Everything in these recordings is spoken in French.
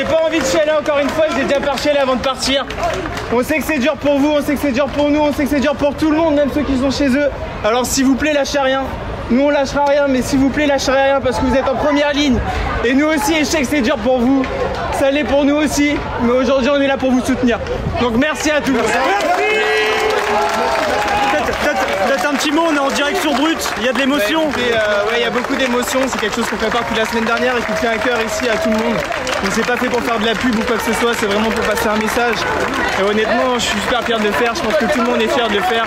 J'ai pas envie de chialer encore une fois, j'ai déjà peur chialer avant de partir. On sait que c'est dur pour vous, on sait que c'est dur pour nous, on sait que c'est dur pour tout le monde, même ceux qui sont chez eux. Alors s'il vous plaît, lâchez rien. Nous on lâchera rien, mais s'il vous plaît, lâchez rien parce que vous êtes en première ligne. Et nous aussi, et je sais que c'est dur pour vous. Ça l'est pour nous aussi, mais aujourd'hui on est là pour vous soutenir. Donc merci à tous. Peut-être un petit mot, on est en direct sur Brut, il y a de l'émotion. Ouais, il y a beaucoup d'émotions, c'est quelque chose qu'on prépare depuis la semaine dernière et qui tient à cœur ici à tout le monde. Donc c'est pas fait pour faire de la pub ou quoi que ce soit, c'est vraiment pour passer un message. Et honnêtement, je suis super fier de le faire, je pense que tout le monde est fier de le faire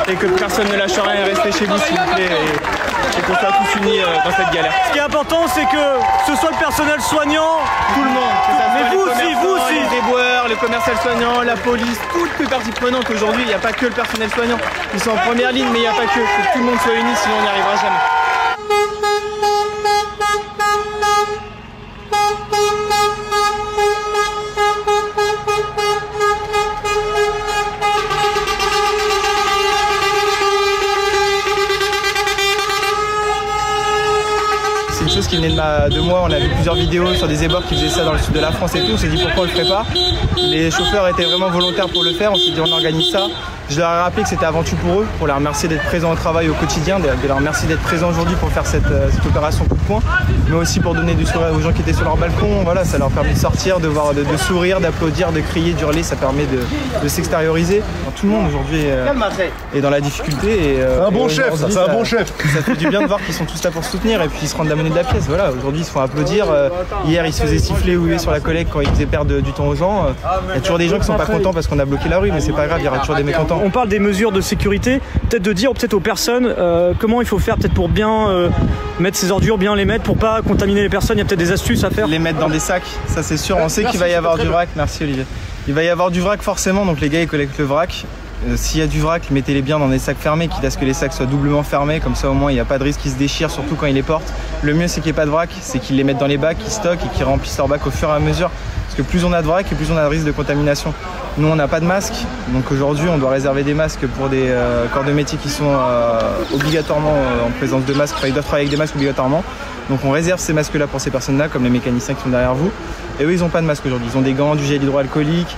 et que personne ne lâche rien et restez chez vous s'il vous plaît et qu'on soit tous unis dans cette galère. Ce qui est important, c'est que ce soit le personnel soignant, tout le monde, mais vous aussi, les éboueurs, les commerciaux soignants, la police, toutes les parties prenantes aujourd'hui, il n'y a pas que le personnel soignant, ils sont en première ligne mais il n'y a pas que, il faut que tout le monde soit uni sinon on n'y arrivera jamais. C'est une chose qui venait de moi, on a vu plusieurs vidéos sur des éboueurs qui faisaient ça dans le sud de la France et tout, on s'est dit pourquoi on le ferait pas. Les chauffeurs étaient vraiment volontaires pour le faire, on s'est dit on organise ça. Je leur ai rappelé que c'était avant tout pour eux, pour les remercier d'être présents au travail au quotidien, de leur remercier d'être présents aujourd'hui pour faire cette opération coup de poing, mais aussi pour donner du sourire aux gens qui étaient sur leur balcon. Voilà, ça leur permet de sortir, de sourire, d'applaudir, de crier, d'hurler, ça permet de s'extérioriser. Tout le monde aujourd'hui est dans la difficulté. C'est un bon chef, ça, c'est un bon chef. Ça fait du bien de voir qu'ils sont tous là pour soutenir et puis ils se rendent la monnaie de la pièce. Voilà, aujourd'hui ils se font applaudir. Hier ils se faisaient siffler ou huer sur la collecte quand ils faisaient perdre du temps aux gens. Il y a toujours des gens qui sont pas contents parce qu'on a bloqué la rue, mais c'est pas grave, il y aura toujours des mécontents. On parle des mesures de sécurité, peut-être de dire peut-être aux personnes comment il faut faire peut-être pour bien mettre ses ordures, bien les mettre pour pas contaminer les personnes. Il y a peut-être des astuces à faire. Les mettre dans des sacs, ça c'est sûr. On sait qu'il va y avoir du vrac. Merci Olivier. Il va y avoir du vrac forcément, donc les gars ils collectent le vrac. S'il y a du vrac, mettez-les bien dans des sacs fermés, quitte à ce que les sacs soient doublement fermés, comme ça au moins il n'y a pas de risque qu'ils se déchirent, surtout quand ils les portent. Le mieux c'est qu'il n'y ait pas de vrac, c'est qu'ils les mettent dans les bacs, qu'ils stockent et qu'ils remplissent leur bac au fur et à mesure. Parce que plus on a de vrac et plus on a de risque de contamination. Nous on n'a pas de masque, donc aujourd'hui on doit réserver des masques pour des corps de métier qui sont obligatoirement en présence de masques, enfin ils doivent travailler avec des masques obligatoirement. Donc on réserve ces masques là pour ces personnes là, comme les mécaniciens qui sont derrière vous. Et eux ils n'ont pas de masque aujourd'hui, ils ont des gants, du gel hydroalcoolique.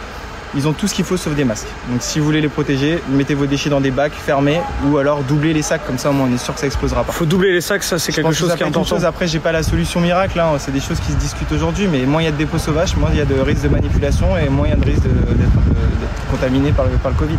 Ils ont tout ce qu'il faut sauf des masques. Donc si vous voulez les protéger, mettez vos déchets dans des bacs fermés ou alors doublez les sacs, comme ça au moins on est sûr que ça explosera pas. Faut doubler les sacs, ça c'est quelque chose qui est important. Après j'ai pas la solution miracle, hein. C'est des choses qui se discutent aujourd'hui, mais moins il y a de dépôts sauvages, moins il y a de risques de manipulation et moins il y a de risques d'être contaminé par le Covid.